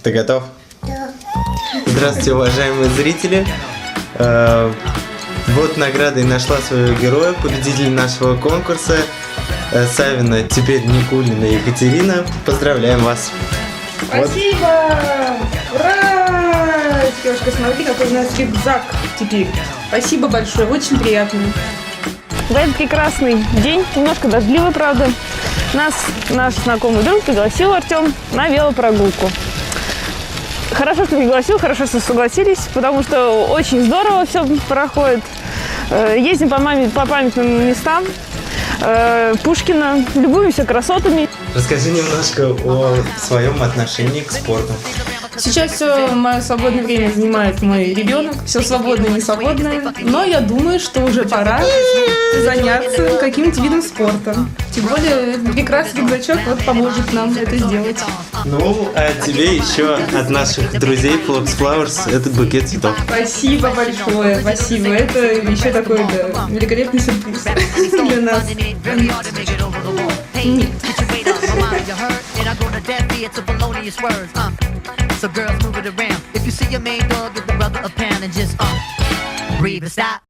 Ты готов? Да. Здравствуйте, уважаемые зрители. Вот награда и нашла своего героя, победитель нашего конкурса. Савина, теперь Никулина Екатерина. Поздравляем вас. Спасибо! Ура! Девушка, смотри, какой у нас рюкзак теперь. Спасибо большое, очень приятно. В этот прекрасный день, немножко дождливый, правда, нас наш знакомый друг пригласил, Артем, на велопрогулку. Хорошо, что пригласил, хорошо, что согласились, потому что очень здорово все проходит. Ездим по памятным местам Пушкина, любуемся красотами. Расскажи немножко о своем отношении к спорту. Сейчас все мое свободное время занимает мой ребенок, все свободное и не свободное, но я думаю, что уже пора заняться каким-то видом спорта. Тем более прекрасный рюкзачок вот поможет нам это сделать. Ну, а тебе еще от наших друзей Flox Flowers этот букет цветов. Спасибо большое, спасибо. Это еще такой великолепный сюрприз для нас. Нет. So girls, move it around. If you see your main dog, give the brother a pound and just breathe and stop.